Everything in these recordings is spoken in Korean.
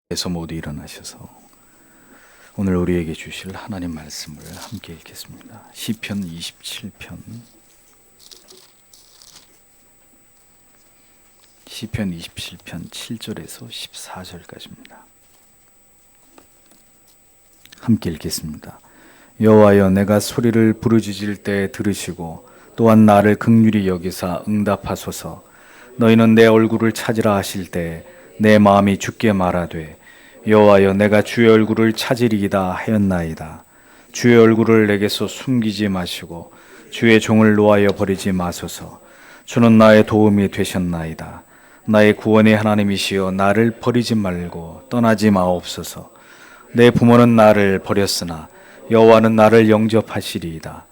에서 모두 일어나셔서 오늘 우리에게 주실 하나님 말씀을 함께 읽겠습니다. 시편 27편 7절에서 14절까지입니다. 함께 읽겠습니다. 여호와여, 내가 소리를 부르짖을 때 들으시고 또한 나를 긍휼히 여기사 응답하소서. 너희는 내 얼굴을 찾으라 하실 때 내 마음이 주께 말하되, 여호와여, 내가 주의 얼굴을 찾으리이다 하였나이다. 주의 얼굴을 내게서 숨기지 마시고 주의 종을 놓아여 버리지 마소서. 주는 나의 도움이 되셨나이다. 나의 구원의 하나님이시여, 나를 버리지 말고 떠나지 마옵소서. 내 부모는 나를 버렸으나 여호와는 나를 영접하시리이다.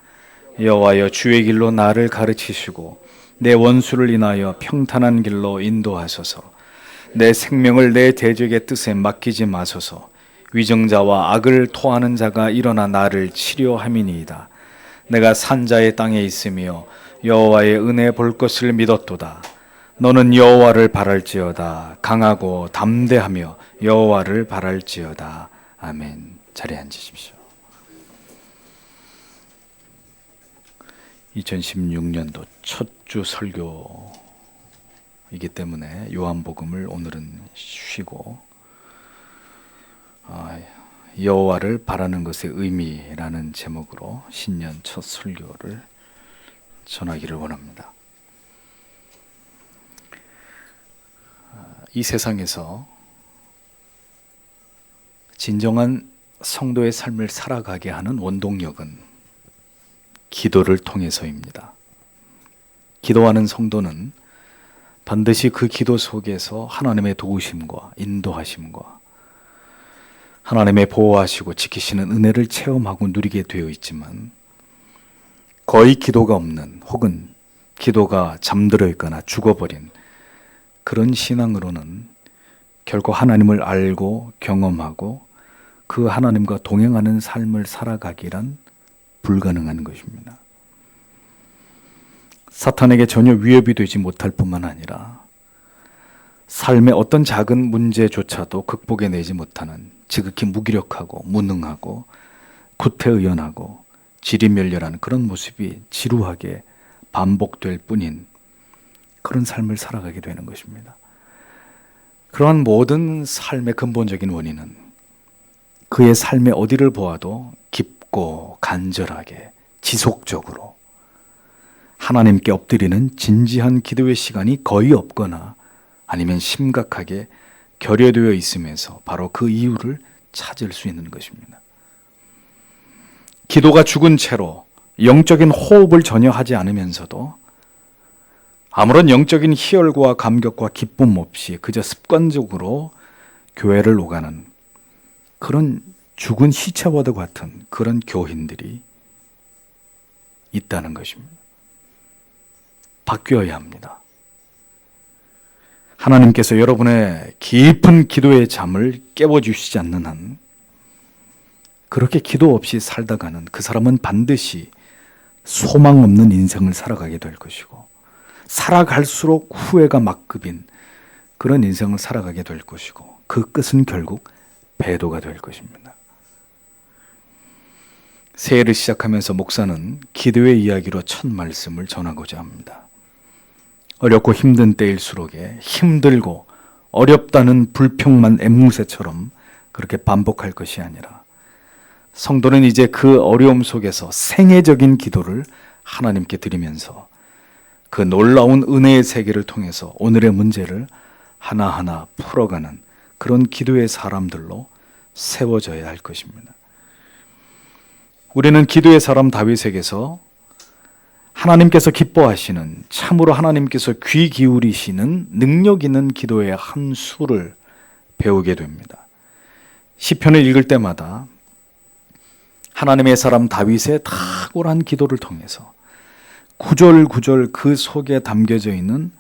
여호와여, 주의 길로 나를 가르치시고 내 원수를 인하여 평탄한 길로 인도하소서. 내 생명을 내 대적의 뜻에 맡기지 마소서. 위정자와 악을 토하는 자가 일어나 나를 치료함이니이다. 내가 산자의 땅에 있으며 여호와의 은혜 볼 것을 믿었도다. 너는 여호와를 바랄지어다. 강하고 담대하며 여호와를 바랄지어다. 아멘. 자리에 앉으십시오. 2016년도 첫 주 설교이기 때문에 요한복음을 오늘은 쉬고 여호와를 바라는 것의 의미라는 제목으로 신년 첫 설교를 전하기를 원합니다. 이 세상에서 진정한 성도의 삶을 살아가게 하는 원동력은 기도를 통해서입니다. 기도하는 성도는 반드시 그 기도 속에서 하나님의 도우심과 인도하심과 하나님의 보호하시고 지키시는 은혜를 체험하고 누리게 되어 있지만, 거의 기도가 없는, 혹은 기도가 잠들어 있거나 죽어버린 그런 신앙으로는 결코 하나님을 알고 경험하고 그 하나님과 동행하는 삶을 살아가기란 불가능한 것입니다. 사탄에게 전혀 위협이 되지 못할 뿐만 아니라 삶의 어떤 작은 문제조차도 극복해내지 못하는 지극히 무기력하고 무능하고 구태의연하고 지리멸렬한 그런 모습이 지루하게 반복될 뿐인 그런 삶을 살아가게 되는 것입니다. 그러한 모든 삶의 근본적인 원인은 그의 삶의 어디를 보아도 깊고 간절하게 지속적으로 하나님께 엎드리는 진지한 기도의 시간이 거의 없거나 아니면 심각하게 결여되어 있으면서 바로 그 이유를 찾을 수 있는 것입니다. 기도가 죽은 채로 영적인 호흡을 전혀 하지 않으면서도 아무런 영적인 희열과 감격과 기쁨 없이 그저 습관적으로 교회를 오가는 그런 죽은 시체와도 같은 그런 교인들이 있다는 것입니다. 바뀌어야 합니다. 하나님께서 여러분의 깊은 기도의 잠을 깨워주시지 않는 한 그렇게 기도 없이 살다가는 그 사람은 반드시 소망 없는 인생을 살아가게 될 것이고, 살아갈수록 후회가 막급인 그런 인생을 살아가게 될 것이고, 그 끝은 결국 배도가 될 것입니다. 새해를 시작하면서 목사는 기도의 이야기로 첫 말씀을 전하고자 합니다. 어렵고 힘든 때일수록에 힘들고 어렵다는 불평만 앵무새처럼 그렇게 반복할 것이 아니라, 성도는 이제 그 어려움 속에서 생애적인 기도를 하나님께 드리면서 그 놀라운 은혜의 세계를 통해서 오늘의 문제를 하나하나 풀어가는 그런 기도의 사람들로 세워져야 할 것입니다. 우리는 기도의 사람 다윗에게서 하나님께서 기뻐하시는, 참으로 하나님께서 귀 기울이시는 능력 있는 기도의 한 수를 배우게 됩니다. 시편을 읽을 때마다 하나님의 사람 다윗의 탁월한 기도를 통해서 구절구절 그 속에 담겨져 있는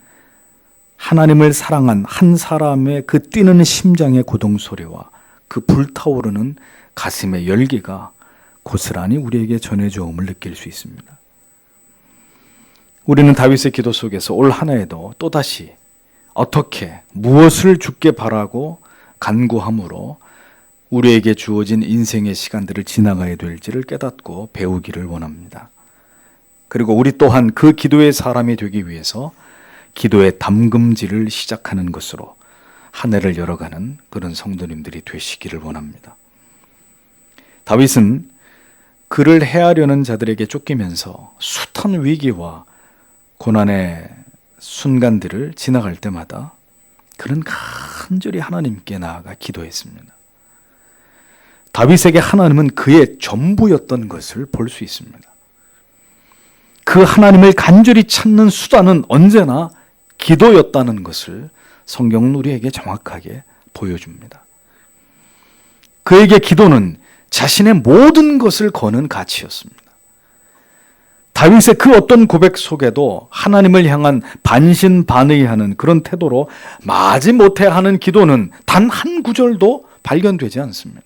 하나님을 사랑한 한 사람의 그 뛰는 심장의 고동소리와 그 불타오르는 가슴의 열기가 고스란히 우리에게 전해주음을 느낄 수 있습니다. 우리는 다윗의 기도 속에서 올 한 해에도 또다시 어떻게 무엇을 주께 바라고 간구함으로 우리에게 주어진 인생의 시간들을 지나가야 될지를 깨닫고 배우기를 원합니다. 그리고 우리 또한 그 기도의 사람이 되기 위해서 기도의 담금질을 시작하는 것으로 한 해를 열어가는 그런 성도님들이 되시기를 원합니다. 다윗은 그를 해하려는 자들에게 쫓기면서 숱한 위기와 고난의 순간들을 지나갈 때마다 그는 간절히 하나님께 나아가 기도했습니다. 다윗에게 하나님은 그의 전부였던 것을 볼 수 있습니다. 그 하나님을 간절히 찾는 수단은 언제나 기도였다는 것을 성경은 우리에게 정확하게 보여줍니다. 그에게 기도는 자신의 모든 것을 거는 가치였습니다. 다윗의 그 어떤 고백 속에도 하나님을 향한 반신반의하는 그런 태도로 마지못해 하는 기도는 단 한 구절도 발견되지 않습니다.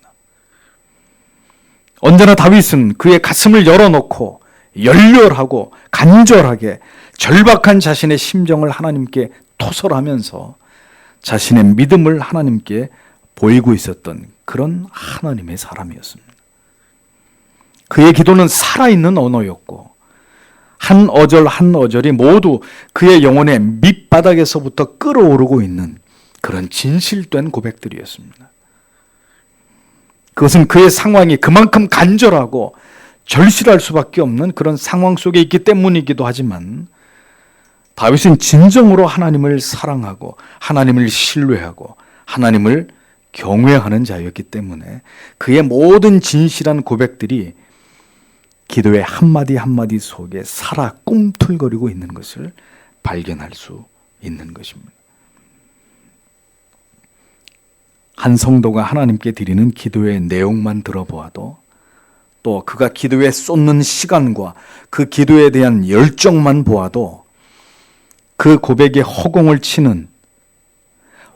언제나 다윗은 그의 가슴을 열어놓고 열렬하고 간절하게 절박한 자신의 심정을 하나님께 토설하면서 자신의 믿음을 하나님께 보이고 있었던 그런 하나님의 사람이었습니다. 그의 기도는 살아있는 언어였고 한 어절 한 어절이 모두 그의 영혼의 밑바닥에서부터 끓어오르고 있는 그런 진실된 고백들이었습니다. 그것은 그의 상황이 그만큼 간절하고 절실할 수밖에 없는 그런 상황 속에 있기 때문이기도 하지만 다윗은 진정으로 하나님을 사랑하고 하나님을 신뢰하고 하나님을 경외하는 자였기 때문에 그의 모든 진실한 고백들이 기도의 한마디 한마디 속에 살아 꿈틀거리고 있는 것을 발견할 수 있는 것입니다. 한 성도가 하나님께 드리는 기도의 내용만 들어보아도 또 그가 기도에 쏟는 시간과 그 기도에 대한 열정만 보아도 그 고백에 허공을 치는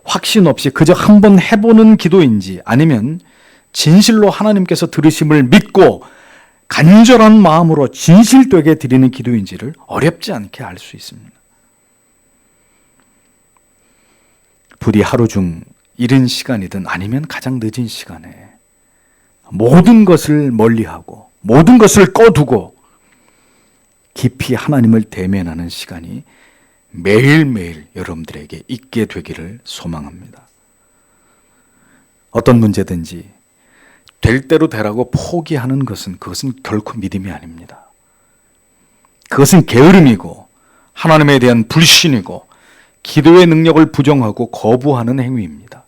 확신 없이 그저 한번 해보는 기도인지 아니면 진실로 하나님께서 들으심을 믿고 간절한 마음으로 진실되게 드리는 기도인지를 어렵지 않게 알 수 있습니다. 부디 하루 중 이른 시간이든 아니면 가장 늦은 시간에 모든 것을 멀리하고 모든 것을 꺼두고 깊이 하나님을 대면하는 시간이 매일매일 여러분들에게 있게 되기를 소망합니다. 어떤 문제든지 될 대로 되라고 포기하는 것은 그것은 결코 믿음이 아닙니다. 그것은 게으름이고 하나님에 대한 불신이고 기도의 능력을 부정하고 거부하는 행위입니다.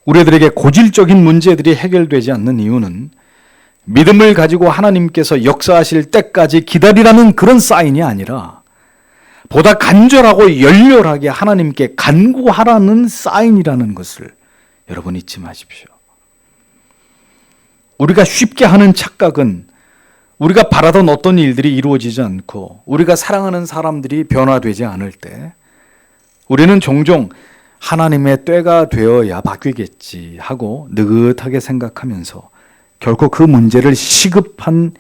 우리들에게 고질적인 문제들이 해결되지 않는 이유는 믿음을 가지고 하나님께서 역사하실 때까지 기다리라는 그런 사인이 아니라 보다 간절하고 열렬하게 하나님께 간구하라는 사인이라는 것을 여러분 잊지 마십시오. 우리가 쉽게 하는 착각은 우리가 바라던 어떤 일들이 이루어지지 않고 우리가 사랑하는 사람들이 변화되지 않을 때 우리는 종종 하나님의 때가 되어야 바뀌겠지 하고 느긋하게 생각하면서 결코 그 문제를 시급한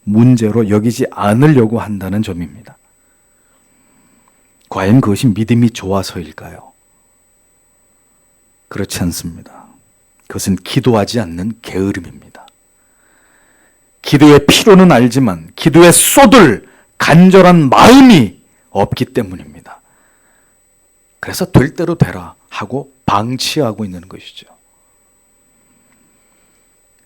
문제로 여기지 않으려고 한다는 점입니다. 과연 그것이 믿음이 좋아서일까요? 그렇지 않습니다. 그것은 기도하지 않는 게으름입니다. 기도의 필요는 알지만 기도에 쏟을 간절한 마음이 없기 때문입니다. 그래서 될 대로 되라 하고 방치하고 있는 것이죠.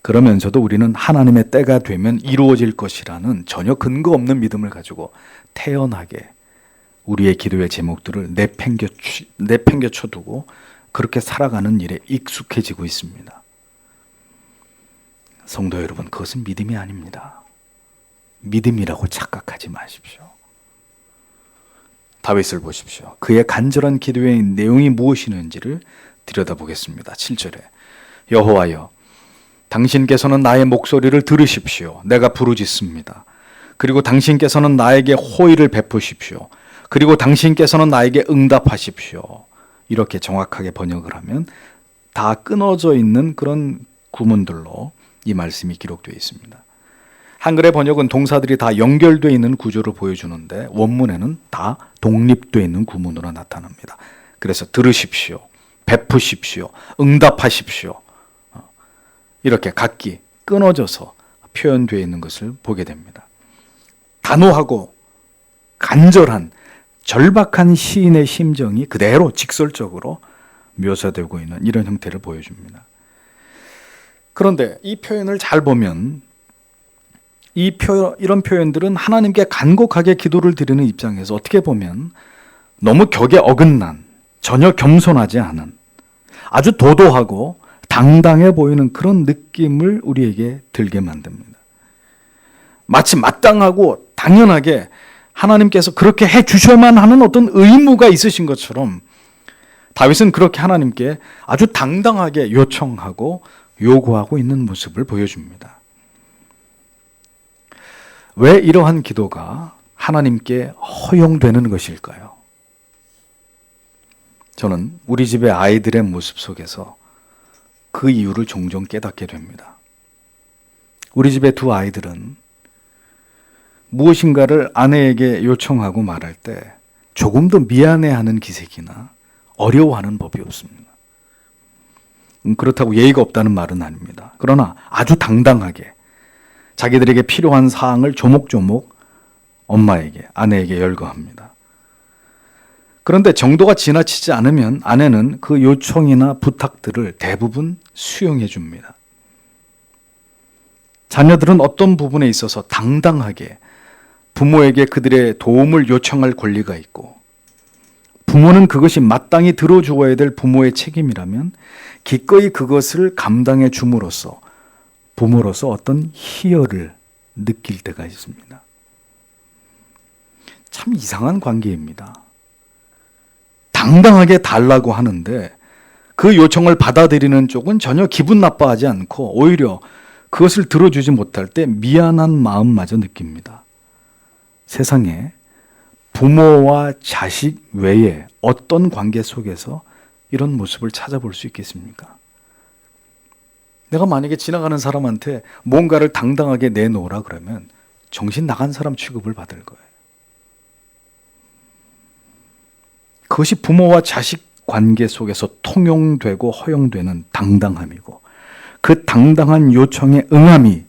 그러면서도 우리는 하나님의 때가 되면 이루어질 것이라는 전혀 근거 없는 믿음을 가지고 태연하게 우리의 기도의 제목들을 내팽개쳐 두고 그렇게 살아가는 일에 익숙해지고 있습니다. 성도 여러분, 그것은 믿음이 아닙니다. 믿음이라고 착각하지 마십시오. 다윗을 보십시오. 그의 간절한 기도의 내용이 무엇이는지를 들여다보겠습니다. 7절에 여호와여, 당신께서는 나의 목소리를 들으십시오. 내가 부르짖습니다. 그리고 당신께서는 나에게 호의를 베푸십시오. 그리고 당신께서는 나에게 응답하십시오. 이렇게 정확하게 번역을 하면 다 끊어져 있는 그런 구문들로 이 말씀이 기록되어 있습니다. 한글의 번역은 동사들이 다 연결되어 있는 구조를 보여주는데 원문에는 다 독립되어 있는 구문으로 나타납니다. 그래서 들으십시오, 베푸십시오. 응답하십시오. 이렇게 각기 끊어져서 표현되어 있는 것을 보게 됩니다. 단호하고 간절한 절박한 시인의 심정이 그대로 직설적으로 묘사되고 있는 이런 형태를 보여줍니다. 그런데 이 표현을 잘 보면 이런 표현들은 하나님께 간곡하게 기도를 드리는 입장에서 어떻게 보면 너무 격에 어긋난, 전혀 겸손하지 않은, 아주 도도하고 당당해 보이는 그런 느낌을 우리에게 들게 만듭니다. 마치 마땅하고 당연하게 하나님께서 그렇게 해 주셔야만 하는 어떤 의무가 있으신 것처럼 다윗은 그렇게 하나님께 아주 당당하게 요청하고 요구하고 있는 모습을 보여줍니다. 왜 이러한 기도가 하나님께 허용되는 것일까요? 저는 우리 집의 아이들의 모습 속에서 그 이유를 종종 깨닫게 됩니다. 우리 집의 두 아이들은 무엇인가를 아내에게 요청하고 말할 때 조금도 미안해하는 기색이나 어려워하는 법이 없습니다. 그렇다고 예의가 없다는 말은 아닙니다. 그러나 아주 당당하게 자기들에게 필요한 사항을 조목조목 엄마에게, 아내에게 열거합니다. 그런데 정도가 지나치지 않으면 아내는 그 요청이나 부탁들을 대부분 수용해 줍니다. 자녀들은 어떤 부분에 있어서 당당하게 부모에게 그들의 도움을 요청할 권리가 있고, 부모는 그것이 마땅히 들어주어야 될 부모의 책임이라면 기꺼이 그것을 감당해 줌으로써 부모로서 어떤 희열을 느낄 때가 있습니다. 참 이상한 관계입니다. 당당하게 달라고 하는데 그 요청을 받아들이는 쪽은 전혀 기분 나빠하지 않고 오히려 그것을 들어주지 못할 때 미안한 마음마저 느낍니다. 세상에 부모와 자식 외에 어떤 관계 속에서 이런 모습을 찾아볼 수 있겠습니까? 내가 만약에 지나가는 사람한테 뭔가를 당당하게 내놓으라 그러면 정신 나간 사람 취급을 받을 거예요. 그것이 부모와 자식 관계 속에서 통용되고 허용되는 당당함이고, 그 당당한 요청에 응함이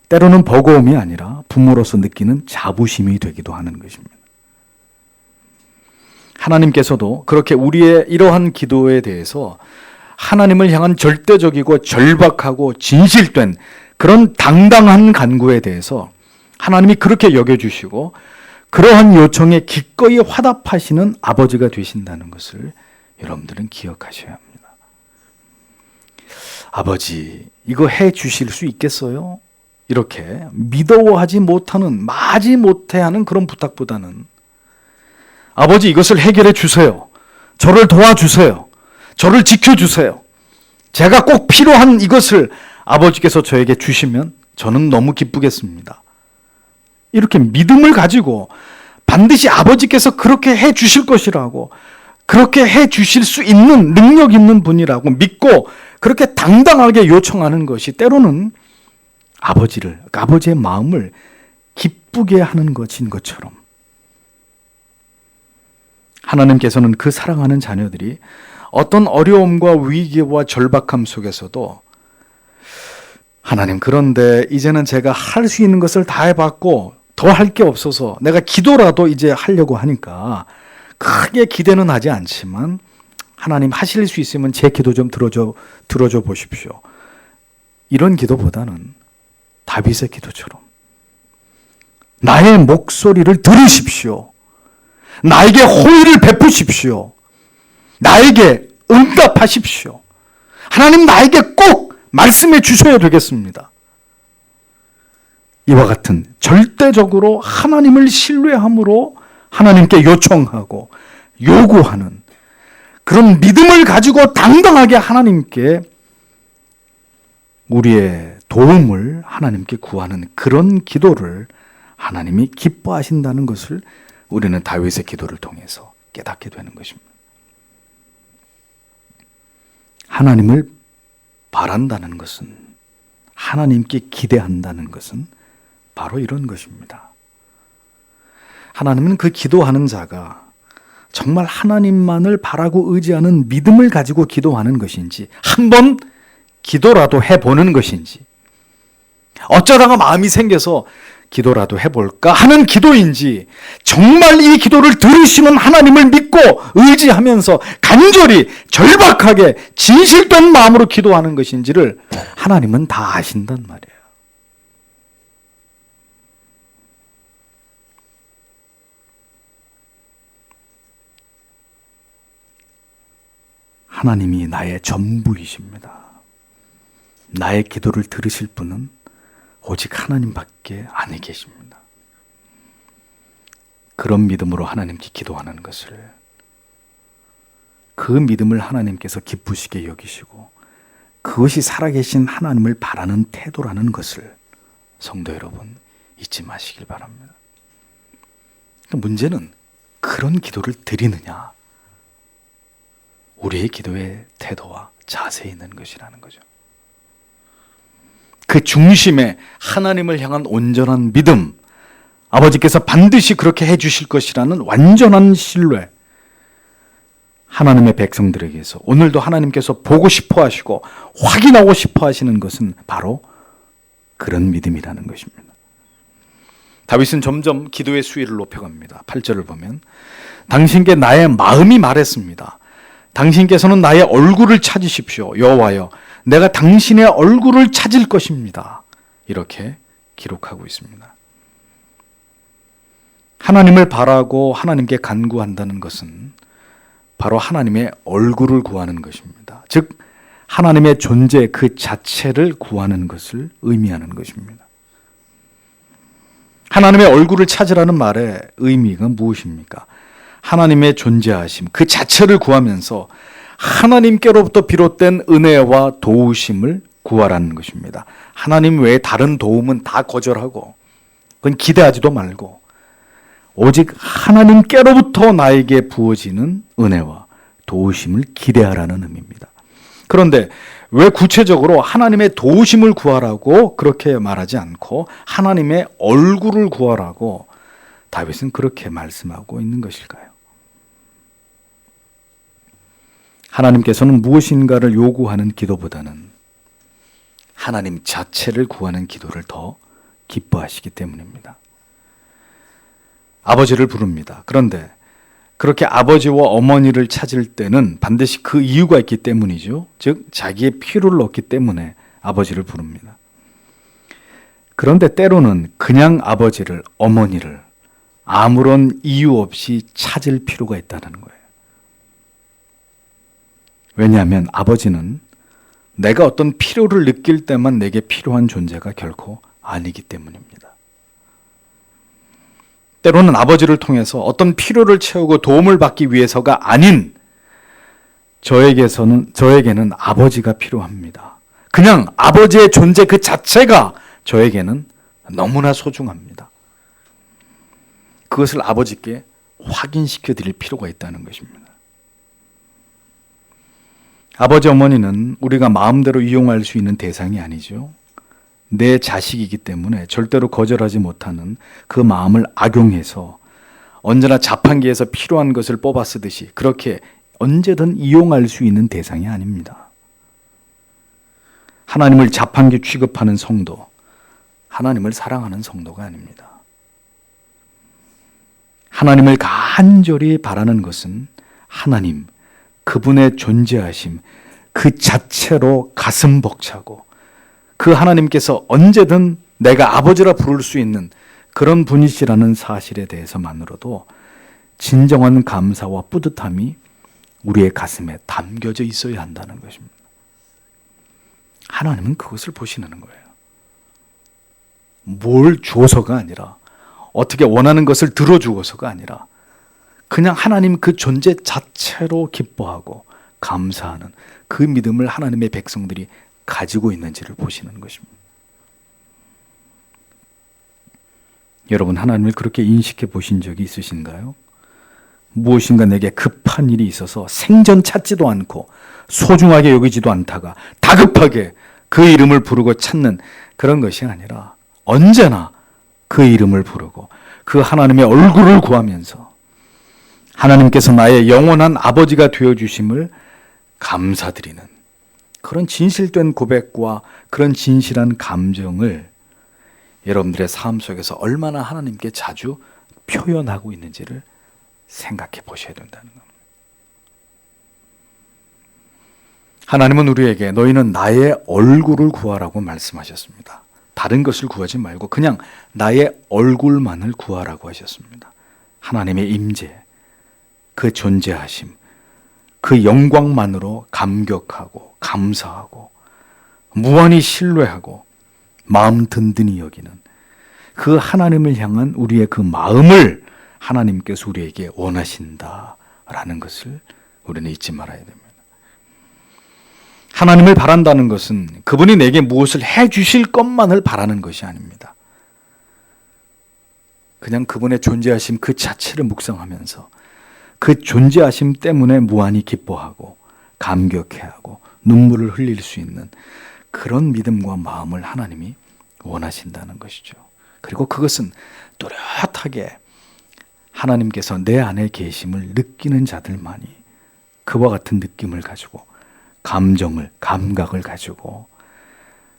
때로는 버거움이 아니라 부모로서 느끼는 자부심이 되기도 하는 것입니다. 하나님께서도 그렇게 우리의 이러한 기도에 대해서 하나님을 향한 절대적이고 절박하고 진실된 그런 당당한 간구에 대해서 하나님이 그렇게 여겨주시고 그러한 요청에 기꺼이 화답하시는 아버지가 되신다는 것을 여러분들은 기억하셔야 합니다. 아버지, 이거 해 주실 수 있겠어요? 이렇게 믿어하지 못하는, 마지 못해 하는 그런 부탁보다는 아버지, 이것을 해결해 주세요. 저를 도와주세요. 저를 지켜주세요. 제가 꼭 필요한 이것을 아버지께서 저에게 주시면 저는 너무 기쁘겠습니다. 이렇게 믿음을 가지고 반드시 아버지께서 그렇게 해 주실 것이라고, 그렇게 해 주실 수 있는 능력 있는 분이라고 믿고 그렇게 당당하게 요청하는 것이 때로는 아버지의 마음을 기쁘게 하는 것인 것처럼, 하나님께서는 그 사랑하는 자녀들이 어떤 어려움과 위기와 절박함 속에서도 하나님, 그런데 이제는 제가 할 수 있는 것을 다 해봤고 더 할 게 없어서 내가 기도라도 이제 하려고 하니까 크게 기대는 하지 않지만 하나님 하실 수 있으면 제 기도 좀 들어줘 보십시오. 이런 기도보다는 다윗의 기도처럼 나의 목소리를 들으십시오. 나에게 호의를 베푸십시오. 나에게 응답하십시오. 하나님, 나에게 꼭 말씀해 주셔야 되겠습니다. 이와 같은 절대적으로 하나님을 신뢰함으로 하나님께 요청하고 요구하는 그런 믿음을 가지고 당당하게 하나님께 우리의 도움을 하나님께 구하는 그런 기도를 하나님이 기뻐하신다는 것을 우리는 다윗의 기도를 통해서 깨닫게 되는 것입니다. 하나님을 바란다는 것은, 하나님께 기대한다는 것은 바로 이런 것입니다. 하나님은 그 기도하는 자가 정말 하나님만을 바라고 의지하는 믿음을 가지고 기도하는 것인지, 한번 기도라도 해보는 것인지, 어쩌다가 마음이 생겨서 기도라도 해볼까 하는 기도인지, 정말 이 기도를 들으시는 하나님을 믿고 의지하면서 간절히 절박하게 진실된 마음으로 기도하는 것인지를 하나님은 다 아신단 말이에요. 하나님이 나의 전부이십니다. 나의 기도를 들으실 분은 오직 하나님밖에 안 계십니다. 그런 믿음으로 하나님께 기도하는 것을, 그 믿음을 하나님께서 기쁘시게 여기시고 그것이 살아계신 하나님을 바라는 태도라는 것을 성도 여러분 잊지 마시길 바랍니다. 문제는 그런 기도를 드리느냐, 우리의 기도의 태도와 자세에 있는 것이라는 거죠. 그 중심에 하나님을 향한 온전한 믿음, 아버지께서 반드시 그렇게 해주실 것이라는 완전한 신뢰, 하나님의 백성들에게서 오늘도 하나님께서 보고 싶어 하시고 확인하고 싶어 하시는 것은 바로 그런 믿음이라는 것입니다. 다윗은 점점 기도의 수위를 높여갑니다. 8절을 보면 당신께 나의 마음이 말했습니다. 당신께서는 나의 얼굴을 찾으십시오. 여호와여, 내가 당신의 얼굴을 찾을 것입니다. 이렇게 기록하고 있습니다. 하나님을 바라고 하나님께 간구한다는 것은 바로 하나님의 얼굴을 구하는 것입니다. 즉 하나님의 존재 그 자체를 구하는 것을 의미하는 것입니다. 하나님의 얼굴을 찾으라는 말의 의미가 무엇입니까? 하나님의 존재하심 그 자체를 구하면서 하나님께로부터 비롯된 은혜와 도우심을 구하라는 것입니다. 하나님 외에 다른 도움은 다 거절하고 그건 기대하지도 말고 오직 하나님께로부터 나에게 부어지는 은혜와 도우심을 기대하라는 의미입니다. 그런데 왜 구체적으로 하나님의 도우심을 구하라고 그렇게 말하지 않고 하나님의 얼굴을 구하라고 다윗은 그렇게 말씀하고 있는 것일까요? 하나님께서는 무엇인가를 요구하는 기도보다는 하나님 자체를 구하는 기도를 더 기뻐하시기 때문입니다. 아버지를 부릅니다. 그런데 그렇게 아버지와 어머니를 찾을 때는 반드시 그 이유가 있기 때문이죠. 즉 자기의 필요를 얻기 때문에 아버지를 부릅니다. 그런데 때로는 그냥 아버지를, 어머니를 아무런 이유 없이 찾을 필요가 있다는 거예요. 왜냐하면 아버지는 내가 어떤 필요를 느낄 때만 내게 필요한 존재가 결코 아니기 때문입니다. 때로는 아버지를 통해서 어떤 필요를 채우고 도움을 받기 위해서가 아닌 저에게는 아버지가 필요합니다. 그냥 아버지의 존재 그 자체가 저에게는 너무나 소중합니다. 그것을 아버지께 확인시켜 드릴 필요가 있다는 것입니다. 아버지, 어머니는 우리가 마음대로 이용할 수 있는 대상이 아니죠. 내 자식이기 때문에 절대로 거절하지 못하는 그 마음을 악용해서 언제나 자판기에서 필요한 것을 뽑아 쓰듯이 그렇게 언제든 이용할 수 있는 대상이 아닙니다. 하나님을 자판기 취급하는 성도, 하나님을 사랑하는 성도가 아닙니다. 하나님을 간절히 바라는 것은 하나님, 그분의 존재하심 그 자체로 가슴 벅차고 그 하나님께서 언제든 내가 아버지라 부를 수 있는 그런 분이시라는 사실에 대해서만으로도 진정한 감사와 뿌듯함이 우리의 가슴에 담겨져 있어야 한다는 것입니다. 하나님은 그것을 보시는 거예요. 뭘 주어서가 아니라 어떻게 원하는 것을 들어주어서가 아니라 그냥 하나님 그 존재 자체로 기뻐하고 감사하는 그 믿음을 하나님의 백성들이 가지고 있는지를 보시는 것입니다. 여러분, 하나님을 그렇게 인식해 보신 적이 있으신가요? 무엇인가 내게 급한 일이 있어서 생전 찾지도 않고 소중하게 여기지도 않다가 다급하게 그 이름을 부르고 찾는 그런 것이 아니라 언제나 그 이름을 부르고 그 하나님의 얼굴을 구하면서 하나님께서 나의 영원한 아버지가 되어주심을 감사드리는 그런 진실된 고백과 그런 진실한 감정을 여러분들의 삶 속에서 얼마나 하나님께 자주 표현하고 있는지를 생각해 보셔야 된다는 겁니다. 하나님은 우리에게 너희는 나의 얼굴을 구하라고 말씀하셨습니다. 다른 것을 구하지 말고 그냥 나의 얼굴만을 구하라고 하셨습니다. 하나님의 임재, 그 존재하심, 그 영광만으로 감격하고 감사하고 무한히 신뢰하고 마음 든든히 여기는 그 하나님을 향한 우리의 그 마음을 하나님께서 우리에게 원하신다라는 것을 우리는 잊지 말아야 됩니다. 하나님을 바란다는 것은 그분이 내게 무엇을 해 주실 것만을 바라는 것이 아닙니다. 그냥 그분의 존재하심 그 자체를 묵상하면서 그 존재하심 때문에 무한히 기뻐하고 감격해하고 눈물을 흘릴 수 있는 그런 믿음과 마음을 하나님이 원하신다는 것이죠. 그리고 그것은 뚜렷하게 하나님께서 내 안에 계심을 느끼는 자들만이 그와 같은 느낌을 가지고 감정을, 감각을 가지고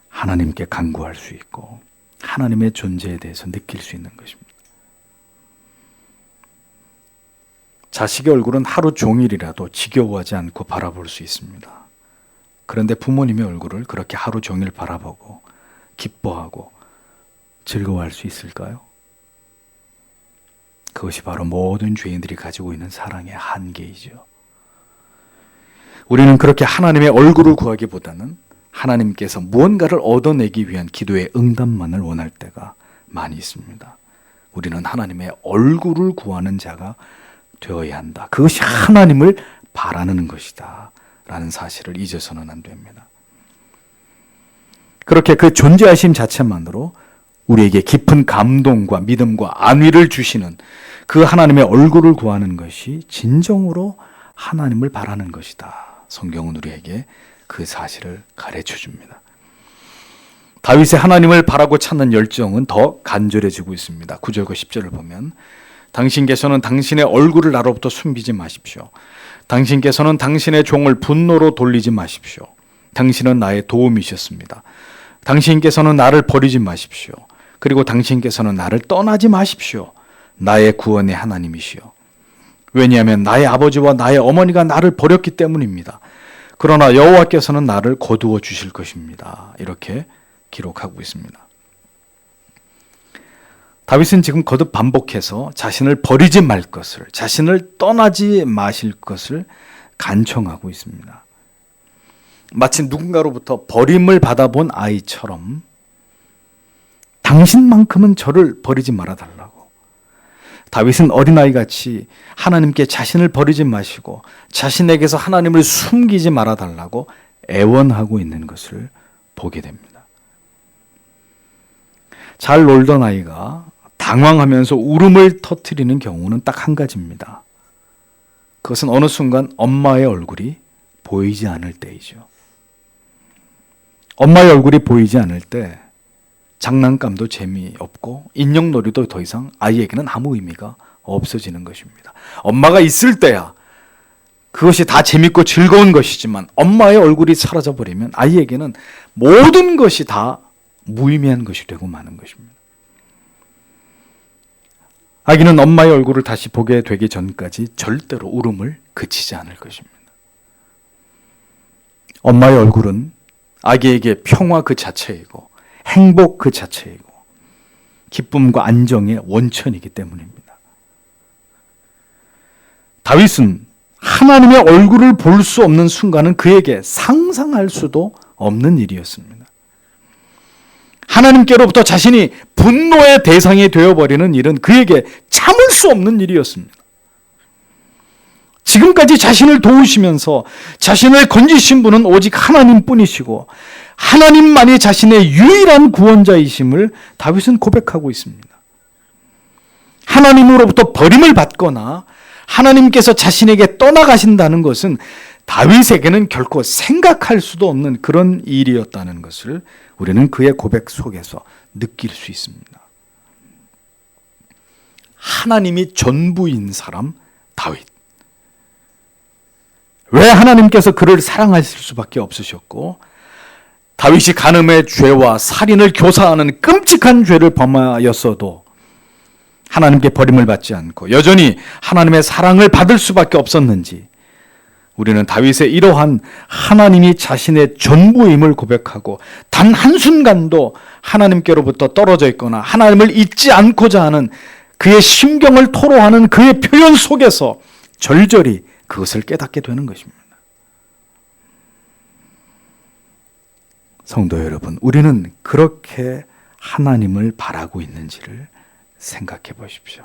하나님께 간구할 수 있고 하나님의 존재에 대해서 느낄 수 있는 것입니다. 자식의 얼굴은 하루 종일이라도 지겨워하지 않고 바라볼 수 있습니다. 그런데 부모님의 얼굴을 그렇게 하루 종일 바라보고 기뻐하고 즐거워할 수 있을까요? 그것이 바로 모든 죄인들이 가지고 있는 사랑의 한계이죠. 우리는 그렇게 하나님의 얼굴을 구하기보다는 하나님께서 무언가를 얻어내기 위한 기도의 응답만을 원할 때가 많이 있습니다. 우리는 하나님의 얼굴을 구하는 자가 되어야 한다. 그것이 하나님을 바라는 것이다 라는 사실을 잊어서는 안 됩니다. 그렇게 그 존재하심 자체만으로 우리에게 깊은 감동과 믿음과 안위를 주시는 그 하나님의 얼굴을 구하는 것이 진정으로 하나님을 바라는 것이다. 성경은 우리에게 그 사실을 가르쳐 줍니다. 다윗의 하나님을 바라고 찾는 열정은 더 간절해지고 있습니다. 9절과 10절을 보면 당신께서는 당신의 얼굴을 나로부터 숨기지 마십시오. 당신께서는 당신의 종을 분노로 돌리지 마십시오. 당신은 나의 도움이셨습니다. 당신께서는 나를 버리지 마십시오. 그리고 당신께서는 나를 떠나지 마십시오. 나의 구원의 하나님이시여. 왜냐하면 나의 아버지와 나의 어머니가 나를 버렸기 때문입니다. 그러나 여호와께서는 나를 거두어 주실 것입니다. 이렇게 기록하고 있습니다. 다윗은 지금 거듭 반복해서 자신을 버리지 말 것을, 자신을 떠나지 마실 것을 간청하고 있습니다. 마치 누군가로부터 버림을 받아본 아이처럼 당신만큼은 저를 버리지 말아달라고. 다윗은 어린아이같이 하나님께 자신을 버리지 마시고 자신에게서 하나님을 숨기지 말아달라고 애원하고 있는 것을 보게 됩니다. 잘 놀던 아이가 당황하면서 울음을 터뜨리는 경우는 딱 한 가지입니다. 그것은 어느 순간 엄마의 얼굴이 보이지 않을 때이죠. 엄마의 얼굴이 보이지 않을 때 장난감도 재미없고 인형놀이도 더 이상 아이에게는 아무 의미가 없어지는 것입니다. 엄마가 있을 때야 그것이 다 재밌고 즐거운 것이지만 엄마의 얼굴이 사라져버리면 아이에게는 모든 것이 다 무의미한 것이 되고 마는 것입니다. 아기는 엄마의 얼굴을 다시 보게 되기 전까지 절대로 울음을 그치지 않을 것입니다. 엄마의 얼굴은 아기에게 평화 그 자체이고 행복 그 자체이고 기쁨과 안정의 원천이기 때문입니다. 다윗은 하나님의 얼굴을 볼 수 없는 순간은 그에게 상상할 수도 없는 일이었습니다. 하나님께로부터 자신이 분노의 대상이 되어버리는 일은 그에게 참을 수 없는 일이었습니다. 지금까지 자신을 도우시면서 자신을 건지신 분은 오직 하나님뿐이시고 하나님만이 자신의 유일한 구원자이심을 다윗은 고백하고 있습니다. 하나님으로부터 버림을 받거나 하나님께서 자신에게 떠나가신다는 것은 다윗에게는 결코 생각할 수도 없는 그런 일이었다는 것을 우리는 그의 고백 속에서 느낄 수 있습니다. 하나님이 전부인 사람 다윗. 왜 하나님께서 그를 사랑하실 수밖에 없으셨고, 다윗이 간음의 죄와 살인을 교사하는 끔찍한 죄를 범하였어도 하나님께 버림을 받지 않고 여전히 하나님의 사랑을 받을 수밖에 없었는지, 우리는 다윗의 이러한 하나님이 자신의 전부임을 고백하고 단 한순간도 하나님께로부터 떨어져 있거나 하나님을 잊지 않고자 하는 그의 심경을 토로하는 그의 표현 속에서 절절히 그것을 깨닫게 되는 것입니다. 성도 여러분, 우리는 그렇게 하나님을 바라고 있는지를 생각해 보십시오.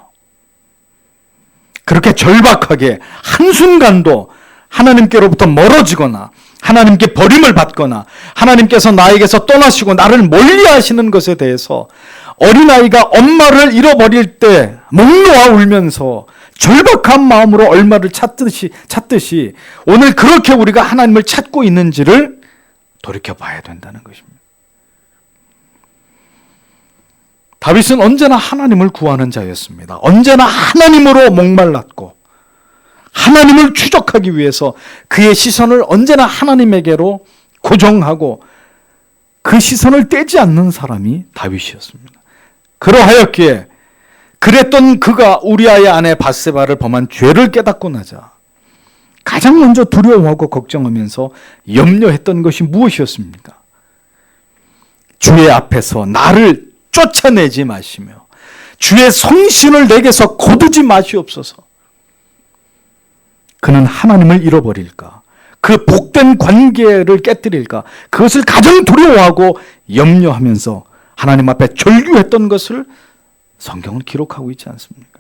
그렇게 절박하게 한순간도 하나님께로부터 멀어지거나 하나님께 버림을 받거나 하나님께서 나에게서 떠나시고 나를 멀리 하시는 것에 대해서 어린아이가 엄마를 잃어버릴 때 목 놓아 울면서 절박한 마음으로 얼마를 찾듯이 오늘 그렇게 우리가 하나님을 찾고 있는지를 돌이켜봐야 된다는 것입니다. 다윗은 언제나 하나님을 구하는 자였습니다. 언제나 하나님으로 목말랐고 하나님을 추적하기 위해서 그의 시선을 언제나 하나님에게로 고정하고 그 시선을 떼지 않는 사람이 다윗이었습니다. 그러하였기에 그랬던 그가 우리아의 아내 밧세바를 범한 죄를 깨닫고 나자 가장 먼저 두려워하고 걱정하면서 염려했던 것이 무엇이었습니까? 주의 앞에서 나를 쫓아내지 마시며 주의 성신을 내게서 거두지 마시옵소서. 그는 하나님을 잃어버릴까? 그 복된 관계를 깨뜨릴까? 그것을 가장 두려워하고 염려하면서 하나님 앞에 절규했던 것을 성경은 기록하고 있지 않습니까?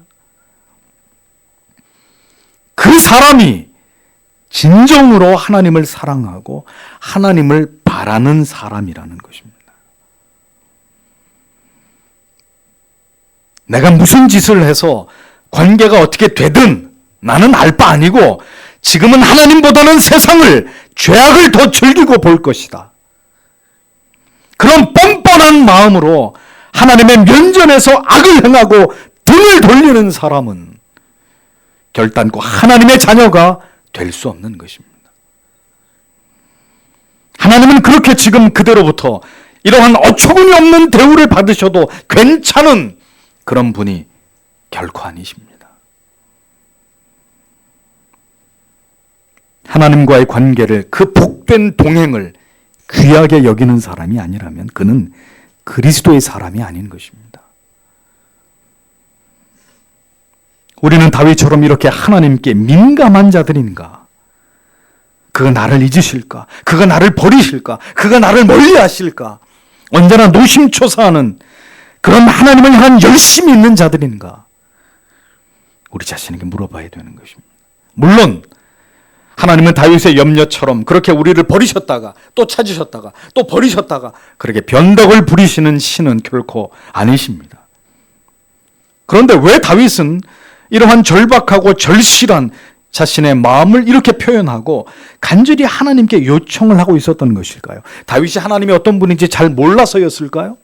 그 사람이 진정으로 하나님을 사랑하고 하나님을 바라는 사람이라는 것입니다. 내가 무슨 짓을 해서 관계가 어떻게 되든 나는 알 바 아니고 지금은 하나님보다는 세상을, 죄악을 더 즐기고 볼 것이다. 그런 뻔뻔한 마음으로 하나님의 면전에서 악을 행하고 등을 돌리는 사람은 결단코 하나님의 자녀가 될 수 없는 것입니다. 하나님은 그렇게 지금 그대로부터 이러한 어처구니 없는 대우를 받으셔도 괜찮은 그런 분이 결코 아니십니다. 하나님과의 관계를, 그 복된 동행을 귀하게 여기는 사람이 아니라면 그는 그리스도의 사람이 아닌 것입니다. 우리는 다윗처럼 이렇게 하나님께 민감한 자들인가? 그가 나를 잊으실까? 그가 나를 버리실까? 그가 나를 멀리 하실까? 언제나 노심초사하는 그런 하나님을 향한 열심이 있는 자들인가? 우리 자신에게 물어봐야 되는 것입니다. 물론 하나님은 다윗의 염려처럼 그렇게 우리를 버리셨다가 또 찾으셨다가 또 버리셨다가 그렇게 변덕을 부리시는 신은 결코 아니십니다. 그런데 왜 다윗은 이러한 절박하고 절실한 자신의 마음을 이렇게 표현하고 간절히 하나님께 요청을 하고 있었던 것일까요? 다윗이 하나님이 어떤 분인지 잘 몰라서였을까요?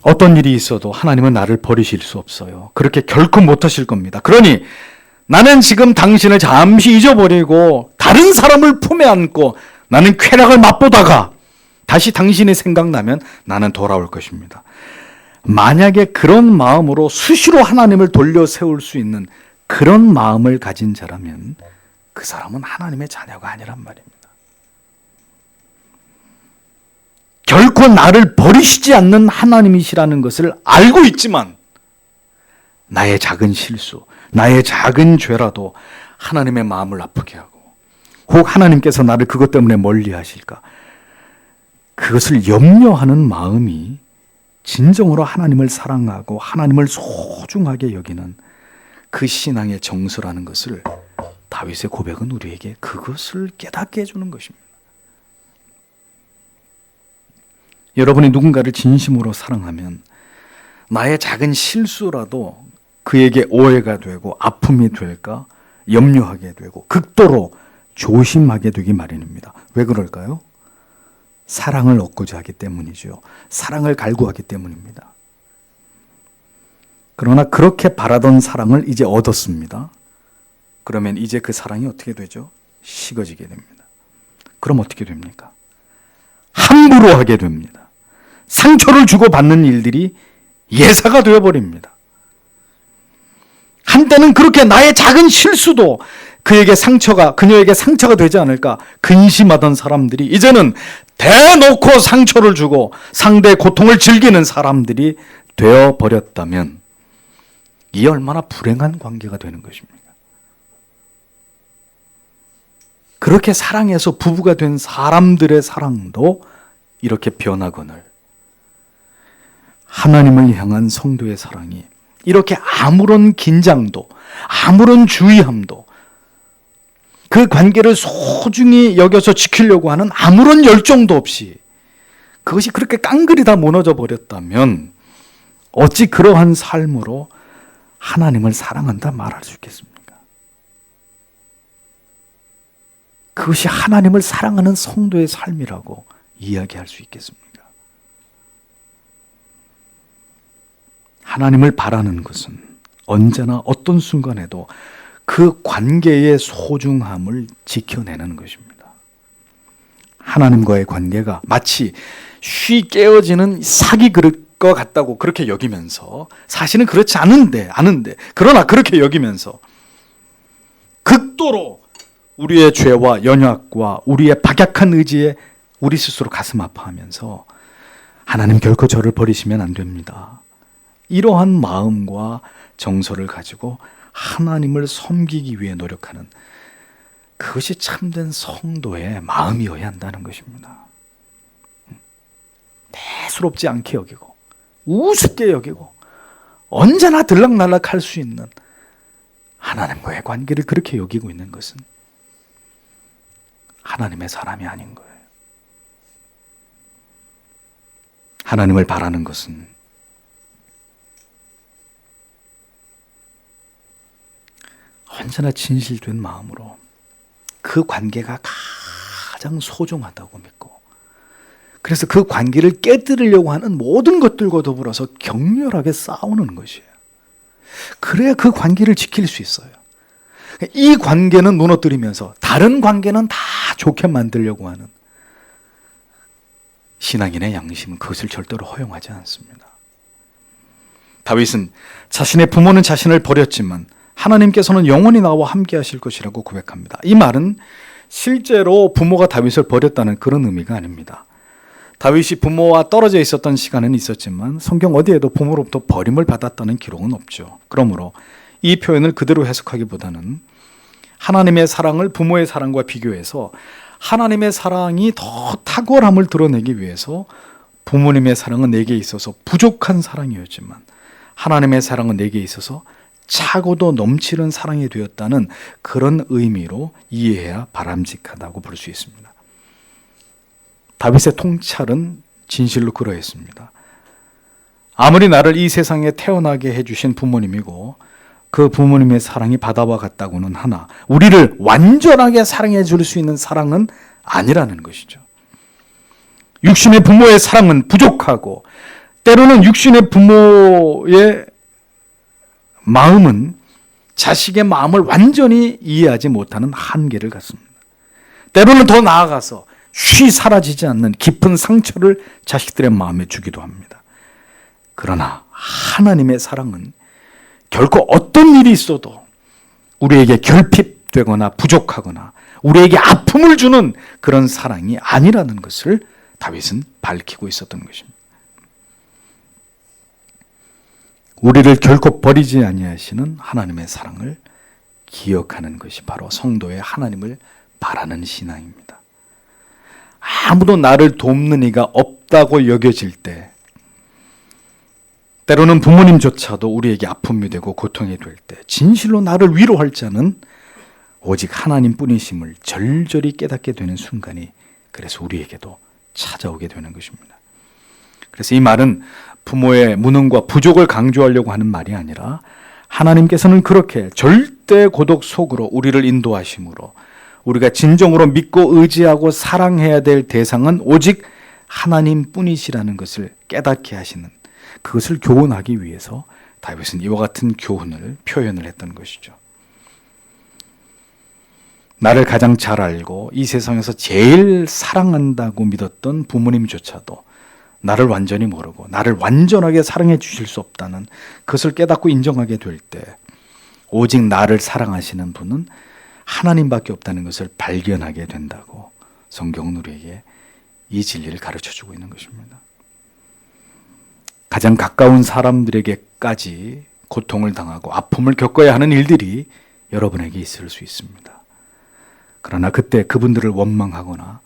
어떤 일이 있어도 하나님은 나를 버리실 수 없어요. 그렇게 결코 못하실 겁니다. 그러니 나는 지금 당신을 잠시 잊어버리고 다른 사람을 품에 안고 나는 쾌락을 맛보다가 다시 당신이 생각나면 나는 돌아올 것입니다. 만약에 그런 마음으로 수시로 하나님을 돌려 세울 수 있는 그런 마음을 가진 자라면 그 사람은 하나님의 자녀가 아니란 말입니다. 결코 나를 버리시지 않는 하나님이시라는 것을 알고 있지만 나의 작은 실수, 나의 작은 죄라도 하나님의 마음을 아프게 하고 혹 하나님께서 나를 그것 때문에 멀리 하실까? 그것을 염려하는 마음이 진정으로 하나님을 사랑하고 하나님을 소중하게 여기는 그 신앙의 정서라는 것을 다윗의 고백은 우리에게 그것을 깨닫게 해주는 것입니다. 여러분이 누군가를 진심으로 사랑하면 나의 작은 실수라도 그에게 오해가 되고 아픔이 될까 염려하게 되고 극도로 조심하게 되기 마련입니다. 왜 그럴까요? 사랑을 얻고자 하기 때문이죠. 사랑을 갈구하기 때문입니다. 그러나 그렇게 바라던 사랑을 이제 얻었습니다. 그러면 이제 그 사랑이 어떻게 되죠? 식어지게 됩니다. 그럼 어떻게 됩니까? 함부로 하게 됩니다. 상처를 주고받는 일들이 예사가 되어버립니다. 한때는 그렇게 나의 작은 실수도 그녀에게 상처가 되지 않을까 근심하던 사람들이 이제는 대놓고 상처를 주고 상대의 고통을 즐기는 사람들이 되어버렸다면 이 얼마나 불행한 관계가 되는 것입니까? 그렇게 사랑해서 부부가 된 사람들의 사랑도 이렇게 변하거늘 하나님을 향한 성도의 사랑이 이렇게 아무런 긴장도 아무런 주의함도 그 관계를 소중히 여겨서 지키려고 하는 아무런 열정도 없이 그것이 그렇게 깡그리 다 무너져 버렸다면 어찌 그러한 삶으로 하나님을 사랑한다 말할 수 있겠습니까? 그것이 하나님을 사랑하는 성도의 삶이라고 이야기할 수 있겠습니까? 하나님을 바라는 것은 언제나 어떤 순간에도 그 관계의 소중함을 지켜내는 것입니다. 하나님과의 관계가 마치 쉬 깨어지는 사기 그릇 것 같다고 그렇게 여기면서 사실은 그렇지 않은데 그러나 그렇게 여기면서 극도로 우리의 죄와 연약과 우리의 박약한 의지에 우리 스스로 가슴 아파하면서 하나님 결코 저를 버리시면 안 됩니다. 이러한 마음과 정서를 가지고 하나님을 섬기기 위해 노력하는 그것이 참된 성도의 마음이어야 한다는 것입니다. 대수롭지 않게 여기고 우습게 여기고 언제나 들락날락할 수 있는 하나님과의 관계를 그렇게 여기고 있는 것은 하나님의 사람이 아닌 거예요. 하나님을 바라는 것은 언제나 진실된 마음으로 그 관계가 가장 소중하다고 믿고 그래서 그 관계를 깨뜨리려고 하는 모든 것들과 더불어서 격렬하게 싸우는 것이에요. 그래야 그 관계를 지킬 수 있어요. 이 관계는 무너뜨리면서 다른 관계는 다 좋게 만들려고 하는 신앙인의 양심은 그것을 절대로 허용하지 않습니다. 다윗은 자신의 부모는 자신을 버렸지만 하나님께서는 영원히 나와 함께 하실 것이라고 고백합니다. 이 말은 실제로 부모가 다윗을 버렸다는 그런 의미가 아닙니다. 다윗이 부모와 떨어져 있었던 시간은 있었지만 성경 어디에도 부모로부터 버림을 받았다는 기록은 없죠. 그러므로 이 표현을 그대로 해석하기보다는 하나님의 사랑을 부모의 사랑과 비교해서 하나님의 사랑이 더 탁월함을 드러내기 위해서 부모님의 사랑은 내게 있어서 부족한 사랑이었지만 하나님의 사랑은 내게 있어서 차고도 넘치는 사랑이 되었다는 그런 의미로 이해해야 바람직하다고 볼 수 있습니다. 다윗의 통찰은 진실로 그러했습니다. 아무리 나를 이 세상에 태어나게 해주신 부모님이고 그 부모님의 사랑이 바다와 같다고는 하나 우리를 완전하게 사랑해 줄 수 있는 사랑은 아니라는 것이죠. 육신의 부모의 사랑은 부족하고 때로는 육신의 부모의 마음은 자식의 마음을 완전히 이해하지 못하는 한계를 갖습니다. 때로는 더 나아가서 쉬 사라지지 않는 깊은 상처를 자식들의 마음에 주기도 합니다. 그러나 하나님의 사랑은 결코 어떤 일이 있어도 우리에게 결핍되거나 부족하거나 우리에게 아픔을 주는 그런 사랑이 아니라는 것을 다윗은 밝히고 있었던 것입니다. 우리를 결코 버리지 아니하시는 하나님의 사랑을 기억하는 것이 바로 성도의 하나님을 바라는 신앙입니다. 아무도 나를 돕는 이가 없다고 여겨질 때 때로는 부모님조차도 우리에게 아픔이 되고 고통이 될 때 진실로 나를 위로할 자는 오직 하나님뿐이심을 절절히 깨닫게 되는 순간이 그래서 우리에게도 찾아오게 되는 것입니다. 그래서 이 말은 부모의 무능과 부족을 강조하려고 하는 말이 아니라 하나님께서는 그렇게 절대 고독 속으로 우리를 인도하심으로 우리가 진정으로 믿고 의지하고 사랑해야 될 대상은 오직 하나님뿐이시라는 것을 깨닫게 하시는 그것을 교훈하기 위해서 다윗은 이와 같은 교훈을 표현을 했던 것이죠. 나를 가장 잘 알고 이 세상에서 제일 사랑한다고 믿었던 부모님조차도 나를 완전히 모르고 나를 완전하게 사랑해 주실 수 없다는 그것을 깨닫고 인정하게 될 때 오직 나를 사랑하시는 분은 하나님밖에 없다는 것을 발견하게 된다고 성경은 우리에게 이 진리를 가르쳐주고 있는 것입니다. 가장 가까운 사람들에게까지 고통을 당하고 아픔을 겪어야 하는 일들이 여러분에게 있을 수 있습니다. 그러나 그때 그분들을 원망하거나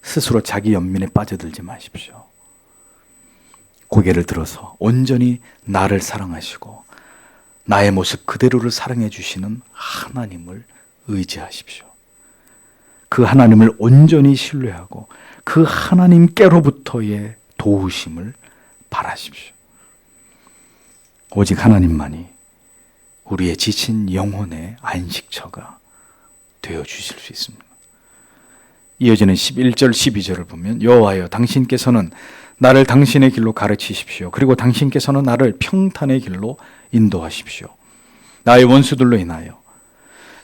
스스로 자기 연민에 빠져들지 마십시오. 고개를 들어서 온전히 나를 사랑하시고 나의 모습 그대로를 사랑해 주시는 하나님을 의지하십시오. 그 하나님을 온전히 신뢰하고 그 하나님께로부터의 도우심을 바라십시오. 오직 하나님만이 우리의 지친 영혼의 안식처가 되어 주실 수 있습니다. 이어지는 11절 12절을 보면 여호와여 당신께서는 나를 당신의 길로 가르치십시오. 그리고 당신께서는 나를 평탄의 길로 인도하십시오. 나의 원수들로 인하여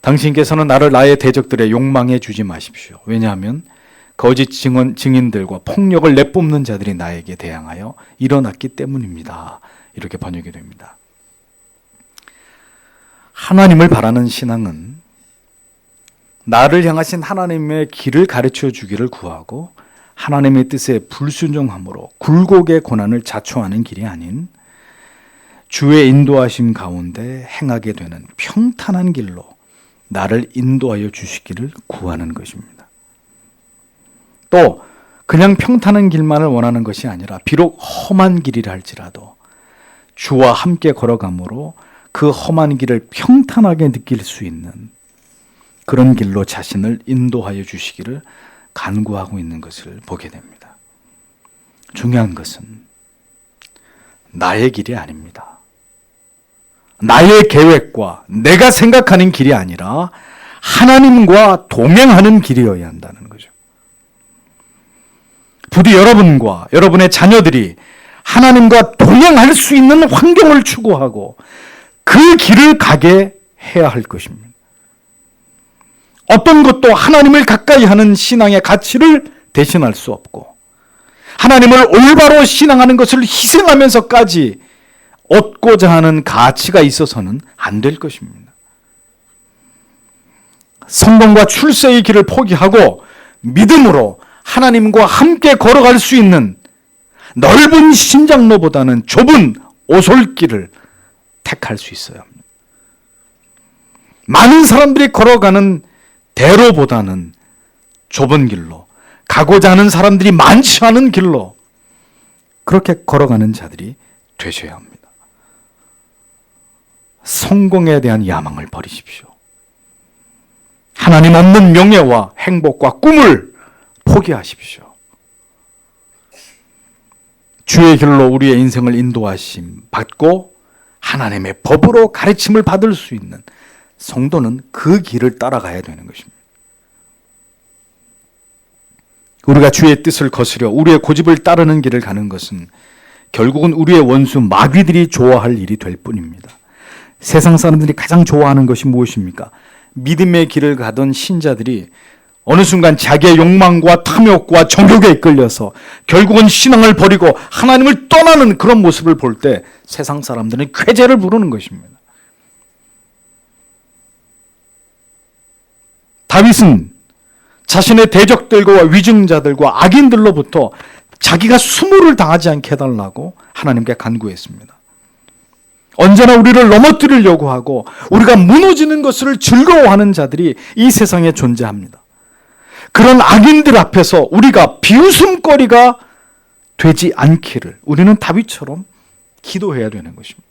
당신께서는 나를 나의 대적들의 욕망에 주지 마십시오. 왜냐하면 거짓 증인들과 폭력을 내뿜는 자들이 나에게 대항하여 일어났기 때문입니다. 이렇게 번역이 됩니다. 하나님을 바라는 신앙은 나를 향하신 하나님의 길을 가르쳐 주기를 구하고 하나님의 뜻에 불순종함으로 굴곡의 고난을 자초하는 길이 아닌 주의 인도하심 가운데 행하게 되는 평탄한 길로 나를 인도하여 주시기를 구하는 것입니다. 또 그냥 평탄한 길만을 원하는 것이 아니라 비록 험한 길이라 할지라도 주와 함께 걸어감으로 그 험한 길을 평탄하게 느낄 수 있는 그런 길로 자신을 인도하여 주시기를 간구하고 있는 것을 보게 됩니다. 중요한 것은 나의 길이 아닙니다. 나의 계획과 내가 생각하는 길이 아니라 하나님과 동행하는 길이어야 한다는 거죠. 부디 여러분과 여러분의 자녀들이 하나님과 동행할 수 있는 환경을 추구하고 그 길을 가게 해야 할 것입니다. 어떤 것도 하나님을 가까이 하는 신앙의 가치를 대신할 수 없고 하나님을 올바로 신앙하는 것을 희생하면서까지 얻고자 하는 가치가 있어서는 안 될 것입니다. 성공과 출세의 길을 포기하고 믿음으로 하나님과 함께 걸어갈 수 있는 넓은 신장로보다는 좁은 오솔길을 택할 수 있어야 합니다. 많은 사람들이 걸어가는 대로보다는 좁은 길로, 가고자 하는 사람들이 많지 않은 길로 그렇게 걸어가는 자들이 되셔야 합니다. 성공에 대한 야망을 버리십시오. 하나님 없는 명예와 행복과 꿈을 포기하십시오. 주의 길로 우리의 인생을 인도하심 받고 하나님의 법으로 가르침을 받을 수 있는 성도는 그 길을 따라가야 되는 것입니다. 우리가 주의 뜻을 거스려 우리의 고집을 따르는 길을 가는 것은 결국은 우리의 원수 마귀들이 좋아할 일이 될 뿐입니다. 세상 사람들이 가장 좋아하는 것이 무엇입니까? 믿음의 길을 가던 신자들이 어느 순간 자기의 욕망과 탐욕과 정욕에 이끌려서 결국은 신앙을 버리고 하나님을 떠나는 그런 모습을 볼 때 세상 사람들은 쾌재를 부르는 것입니다. 다윗은 자신의 대적들과 위증자들과 악인들로부터 자기가 수모를 당하지 않게 해달라고 하나님께 간구했습니다. 언제나 우리를 넘어뜨리려고 하고 우리가 무너지는 것을 즐거워하는 자들이 이 세상에 존재합니다. 그런 악인들 앞에서 우리가 비웃음거리가 되지 않기를 우리는 다윗처럼 기도해야 되는 것입니다.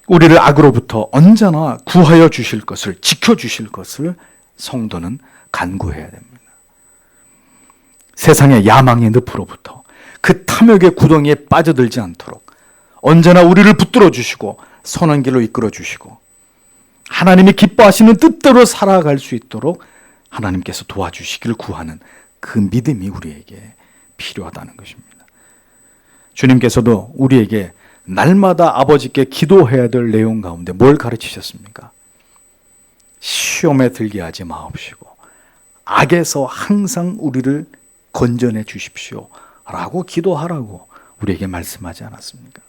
우리를 악으로부터 언제나 구하여 주실 것을, 지켜주실 것을 성도는 간구해야 됩니다. 세상의 야망의 늪으로부터 그 탐욕의 구덩이에 빠져들지 않도록 언제나 우리를 붙들어 주시고 선한 길로 이끌어 주시고 하나님이 기뻐하시는 뜻대로 살아갈 수 있도록 하나님께서 도와주시기를 구하는 그 믿음이 우리에게 필요하다는 것입니다. 주님께서도 우리에게 날마다 아버지께 기도해야 될 내용 가운데 뭘 가르치셨습니까? 시험에 들게 하지 마옵시고 악에서 항상 우리를 건져내 주십시오 라고 기도하라고 우리에게 말씀하지 않았습니까?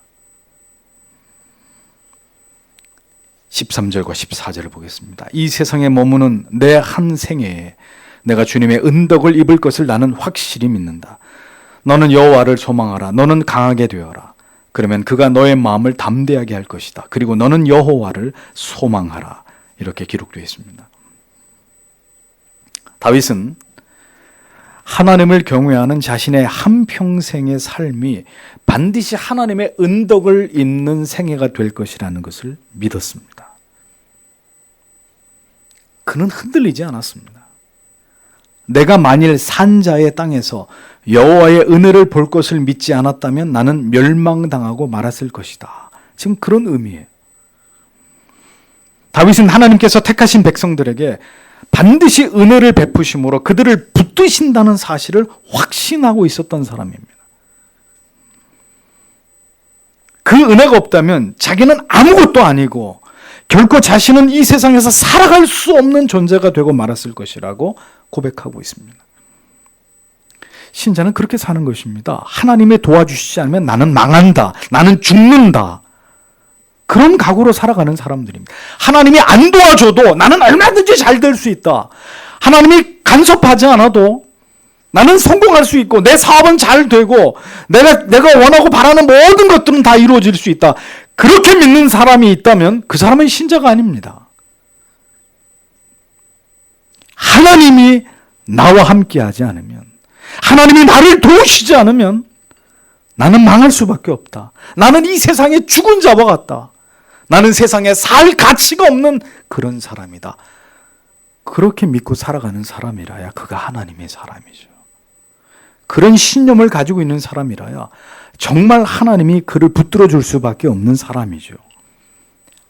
13절과 14절을 보겠습니다. 이 세상에 머무는 내 한 생애에 내가 주님의 은덕을 입을 것을 나는 확실히 믿는다. 너는 여호와를 소망하라. 너는 강하게 되어라. 그러면 그가 너의 마음을 담대하게 할 것이다. 그리고 너는 여호와를 소망하라. 이렇게 기록되어 있습니다. 다윗은 하나님을 경외하는 자신의 한평생의 삶이 반드시 하나님의 은덕을 잇는 생애가 될 것이라는 것을 믿었습니다. 그는 흔들리지 않았습니다. 내가 만일 산자의 땅에서 여호와의 은혜를 볼 것을 믿지 않았다면 나는 멸망당하고 말았을 것이다. 지금 그런 의미예요. 다윗은 하나님께서 택하신 백성들에게 반드시 은혜를 베푸심으로 그들을 붙드신다는 사실을 확신하고 있었던 사람입니다. 그 은혜가 없다면 자기는 아무것도 아니고 결코 자신은 이 세상에서 살아갈 수 없는 존재가 되고 말았을 것이라고 고백하고 있습니다. 신자는 그렇게 사는 것입니다. 하나님이 도와주시지 않으면 나는 망한다. 나는 죽는다. 그런 각오로 살아가는 사람들입니다. 하나님이 안 도와줘도 나는 얼마든지 잘 될 수 있다. 하나님이 간섭하지 않아도 나는 성공할 수 있고 내 사업은 잘 되고 내가 원하고 바라는 모든 것들은 다 이루어질 수 있다. 그렇게 믿는 사람이 있다면 그 사람은 신자가 아닙니다. 하나님이 나와 함께하지 않으면, 하나님이 나를 도우시지 않으면 나는 망할 수밖에 없다. 나는 이 세상의 죽은 자와 같다. 나는 세상에 살 가치가 없는 그런 사람이다. 그렇게 믿고 살아가는 사람이라야 그가 하나님의 사람이죠. 그런 신념을 가지고 있는 사람이라야 정말 하나님이 그를 붙들어 줄 수밖에 없는 사람이죠.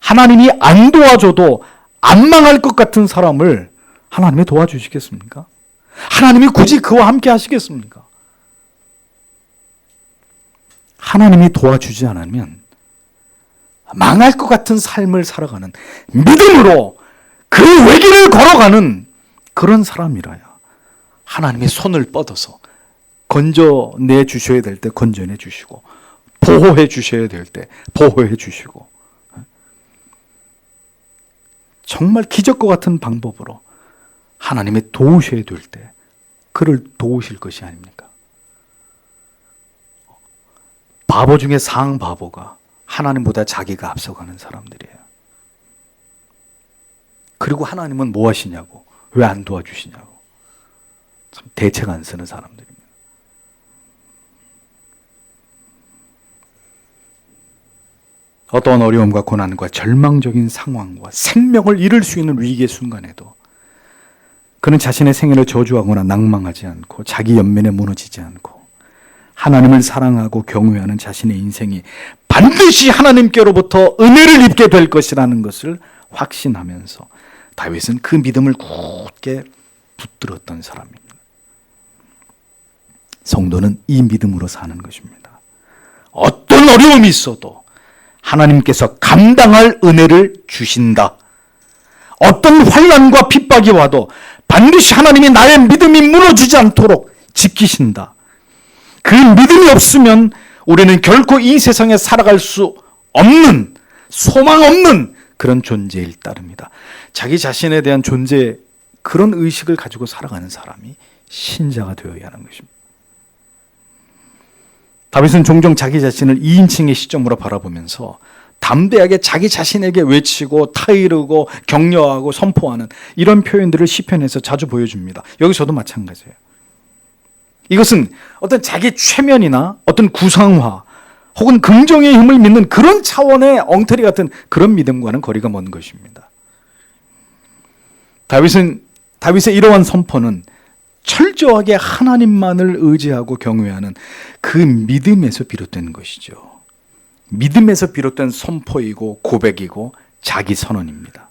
하나님이 안 도와줘도 안 망할 것 같은 사람을 하나님이 도와주시겠습니까? 하나님이 굳이 그와 함께 하시겠습니까? 하나님이 도와주지 않으면 망할 것 같은 삶을 살아가는, 믿음으로 그 외길을 걸어가는 그런 사람이라야 하나님의 손을 뻗어서 건져내 주셔야 될 때 건져내 주시고, 보호해 주셔야 될 때 보호해 주시고, 정말 기적과 같은 방법으로 하나님이 도우셔야 될 때 그를 도우실 것이 아닙니까? 바보 중에 상바보가 하나님보다 자기가 앞서가는 사람들이에요. 그리고 하나님은 뭐 하시냐고, 왜 안 도와주시냐고, 참 대책 안 쓰는 사람들입니다. 어떠한 어려움과 고난과 절망적인 상황과 생명을 잃을 수 있는 위기의 순간에도 그는 자신의 생애를 저주하거나 낭망하지 않고 자기 연민에 무너지지 않고 하나님을 사랑하고 경외하는 자신의 인생이 반드시 하나님께로부터 은혜를 입게 될 것이라는 것을 확신하면서 다윗은 그 믿음을 굳게 붙들었던 사람입니다. 성도는 이 믿음으로 사는 것입니다. 어떤 어려움이 있어도 하나님께서 감당할 은혜를 주신다. 어떤 환난과 핍박이 와도 반드시 하나님이 나의 믿음이 무너지지 않도록 지키신다. 그 믿음이 없으면 우리는 결코 이 세상에 살아갈 수 없는, 소망 없는 그런 존재일 따릅니다. 자기 자신에 대한 존재, 그런 의식을 가지고 살아가는 사람이 신자가 되어야 하는 것입니다. 다윗은 종종 자기 자신을 2인칭의 시점으로 바라보면서 담대하게 자기 자신에게 외치고 타이르고 격려하고 선포하는 이런 표현들을 시편에서 자주 보여줍니다. 여기서도 마찬가지예요. 이것은 어떤 자기 최면이나 어떤 구상화 혹은 긍정의 힘을 믿는 그런 차원의 엉터리 같은 그런 믿음과는 거리가 먼 것입니다. 다윗의 이러한 선포는 철저하게 하나님만을 의지하고 경외하는 그 믿음에서 비롯된 것이죠. 믿음에서 비롯된 선포이고 고백이고 자기 선언입니다.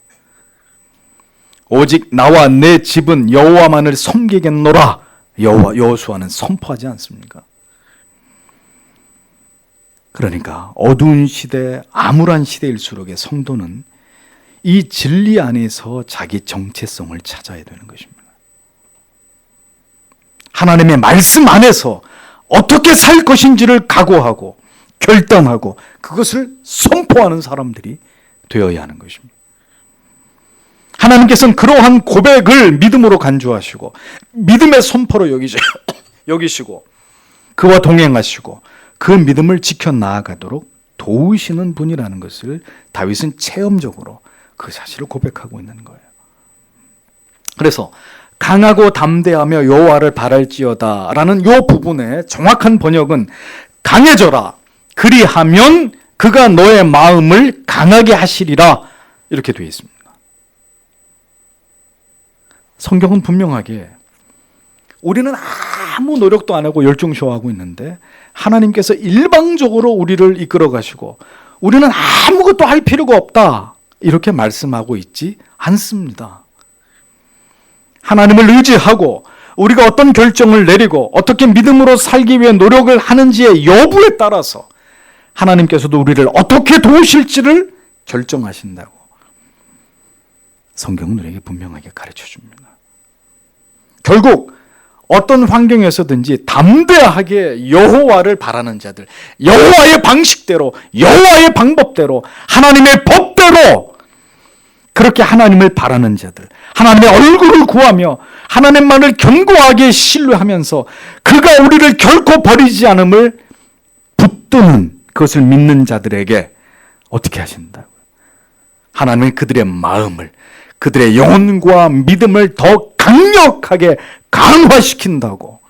오직 나와 내 집은 여호와만을 섬기겠노라. 여호수아는 선포하지 않습니까? 그러니까 어두운 시대, 암울한 시대일수록의 성도는 이 진리 안에서 자기 정체성을 찾아야 되는 것입니다. 하나님의 말씀 안에서 어떻게 살 것인지를 각오하고 결단하고 그것을 선포하는 사람들이 되어야 하는 것입니다. 하나님께서는 그러한 고백을 믿음으로 간주하시고 믿음의 선포로 여기시고 그와 동행하시고 그 믿음을 지켜나가도록 도우시는 분이라는 것을 다윗은 체험적으로 그 사실을 고백하고 있는 거예요. 그래서 강하고 담대하며 여호와를 바랄지어다 라는 이 부분의 정확한 번역은 강해져라, 그리하면 그가 너의 마음을 강하게 하시리라, 이렇게 되어 있습니다. 성경은 분명하게 우리는 아무 노력도 안 하고 열중쇼하고 있는데 하나님께서 일방적으로 우리를 이끌어 가시고 우리는 아무것도 할 필요가 없다, 이렇게 말씀하고 있지 않습니다. 하나님을 의지하고 우리가 어떤 결정을 내리고 어떻게 믿음으로 살기 위해 노력을 하는지의 여부에 따라서 하나님께서도 우리를 어떻게 도우실지를 결정하신다고 성경은 우리에게 분명하게 가르쳐 줍니다. 결국 어떤 환경에서든지 담대하게 여호와를 바라는 자들, 여호와의 방식대로, 여호와의 방법대로, 하나님의 법대로 그렇게 하나님을 바라는 자들, 하나님의 얼굴을 구하며 하나님만을 견고하게 신뢰하면서 그가 우리를 결코 버리지 않음을 붙드는 그것을 믿는 자들에게 어떻게 하신다고요? 하나님은 그들의 마음을, 그들의 영혼과 믿음을 더 강력하게 강화시킨다고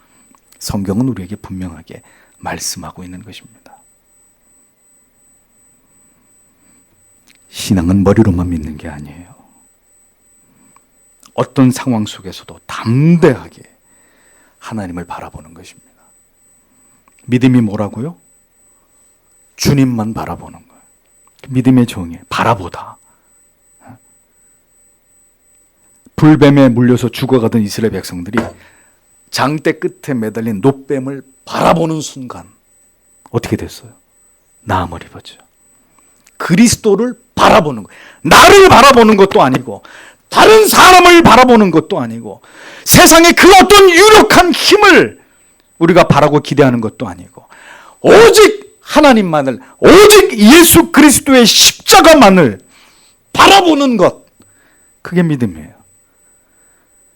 성경은 우리에게 분명하게 말씀하고 있는 것입니다. 신앙은 머리로만 믿는 게 아니에요. 어떤 상황 속에서도 담대하게 하나님을 바라보는 것입니다. 믿음이 뭐라고요? 주님만 바라보는 거예요. 믿음의 정의, 바라보다. 불뱀에 물려서 죽어가던 이스라엘 백성들이 장대 끝에 매달린 놋뱀을 바라보는 순간 어떻게 됐어요? 나음을 입었죠. 그리스도를 바라보는 거예요. 나를 바라보는 것도 아니고 다른 사람을 바라보는 것도 아니고 세상의 그 어떤 유력한 힘을 우리가 바라고 기대하는 것도 아니고 오직 하나님만을, 오직 예수 그리스도의 십자가만을 바라보는 것, 그게 믿음이에요.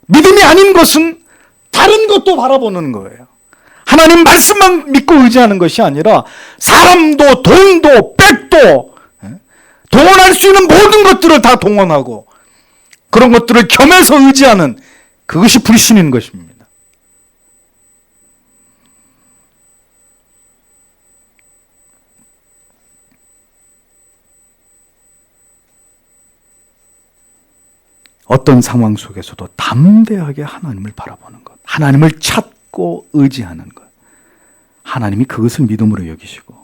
믿음이 아닌 것은 다른 것도 바라보는 거예요. 하나님 말씀만 믿고 의지하는 것이 아니라 사람도 돈도 백도 동원할 수 있는 모든 것들을 다 동원하고 그런 것들을 겸해서 의지하는, 그것이 불신인 것입니다. 어떤 상황 속에서도 담대하게 하나님을 바라보는 것, 하나님을 찾고 의지하는 것, 하나님이 그것을 믿음으로 여기시고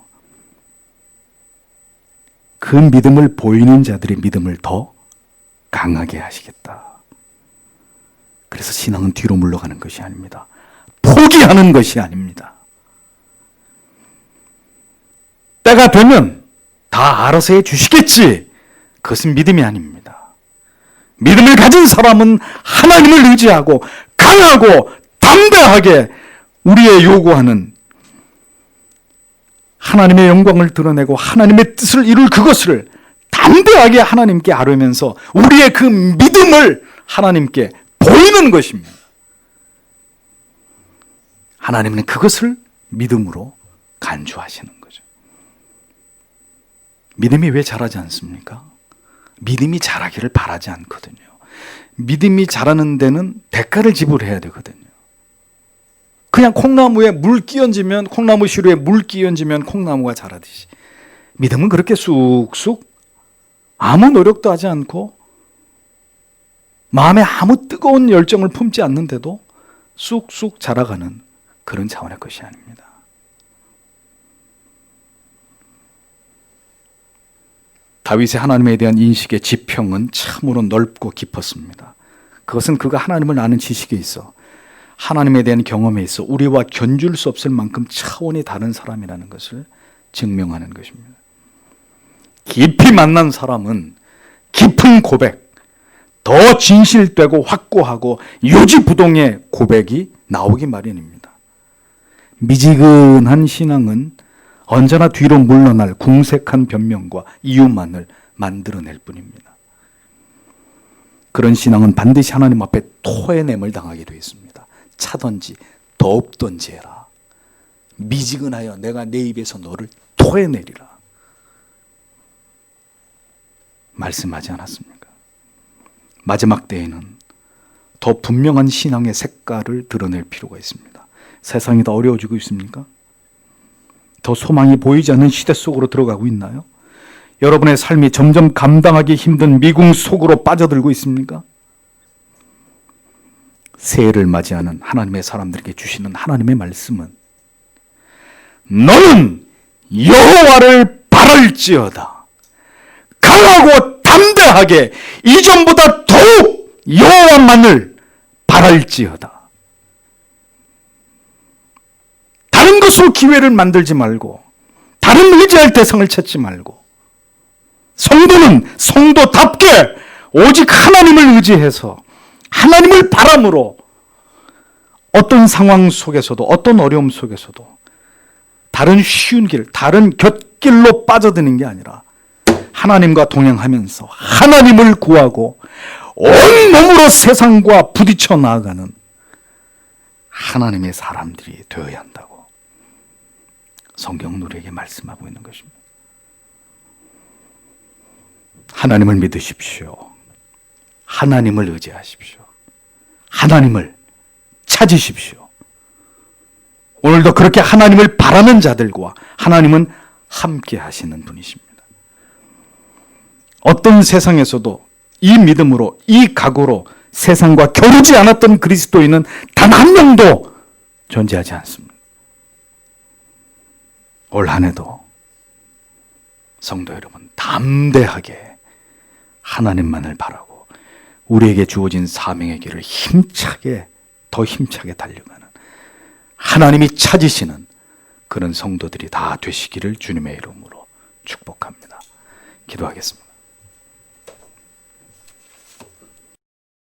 그 믿음을 보이는 자들의 믿음을 더 강하게 하시겠다. 그래서 신앙은 뒤로 물러가는 것이 아닙니다. 포기하는 것이 아닙니다. 때가 되면 다 알아서 해 주시겠지, 그것은 믿음이 아닙니다. 믿음을 가진 사람은 하나님을 의지하고 강하고 담대하게 우리의 요구하는 하나님의 영광을 드러내고 하나님의 뜻을 이룰 그것을 담대하게 하나님께 아뢰면서 우리의 그 믿음을 하나님께 보이는 것입니다. 하나님은 그것을 믿음으로 간주하시는 거죠. 믿음이 왜 자라지 않습니까? 믿음이 자라기를 바라지 않거든요. 믿음이 자라는 데는 대가를 지불해야 되거든요. 그냥 콩나무에 물 끼얹으면, 콩나무 시루에 물 끼얹으면 콩나무가 자라듯이 믿음은 그렇게 쑥쑥 아무 노력도 하지 않고 마음에 아무 뜨거운 열정을 품지 않는데도 쑥쑥 자라가는 그런 차원의 것이 아닙니다. 다윗의 하나님에 대한 인식의 지평은 참으로 넓고 깊었습니다. 그것은 그가 하나님을 아는 지식에 있어, 하나님에 대한 경험에 있어 우리와 견줄 수 없을 만큼 차원이 다른 사람이라는 것을 증명하는 것입니다. 깊이 만난 사람은 깊은 고백, 더 진실되고 확고하고 요지부동의 고백이 나오기 마련입니다. 미지근한 신앙은 언제나 뒤로 물러날 궁색한 변명과 이유만을 만들어낼 뿐입니다. 그런 신앙은 반드시 하나님 앞에 토해냄을 당하게 되어 있습니다. 차든지 덥든지 해라. 미지근하여 내가 내 입에서 너를 토해내리라. 말씀하지 않았습니까? 마지막 때에는 더 분명한 신앙의 색깔을 드러낼 필요가 있습니다. 세상이 더 어려워지고 있습니까? 더 소망이 보이지 않는 시대 속으로 들어가고 있나요? 여러분의 삶이 점점 감당하기 힘든 미궁 속으로 빠져들고 있습니까? 새해를 맞이하는 하나님의 사람들에게 주시는 하나님의 말씀은 너는 여호와를 바랄지어다. 강하고 담대하게 이전보다 더욱 여호와만을 바랄지어다. 다른 것으로 기회를 만들지 말고 다른 의지할 대상을 찾지 말고 성도는 성도답게 오직 하나님을 의지해서 하나님을 바람으로 어떤 상황 속에서도 어떤 어려움 속에서도 다른 쉬운 길, 다른 곁길로 빠져드는 게 아니라 하나님과 동행하면서 하나님을 구하고 온몸으로 세상과 부딪혀 나아가는 하나님의 사람들이 되어야 한다고 성경은 우리에게 말씀하고 있는 것입니다. 하나님을 믿으십시오. 하나님을 의지하십시오. 하나님을 찾으십시오. 오늘도 그렇게 하나님을 바라는 자들과 하나님은 함께 하시는 분이십니다. 어떤 세상에서도 이 믿음으로, 이 각오로 세상과 겨루지 않았던 그리스도인은 단 한 명도 존재하지 않습니다. 올 한 해도 성도 여러분 담대하게 하나님만을 바라고 우리에게 주어진 사명의 길을 더 힘차게 달려가는 하나님이 찾으시는 그런 성도들이 다 되시기를 주님의 이름으로 축복합니다. 기도하겠습니다.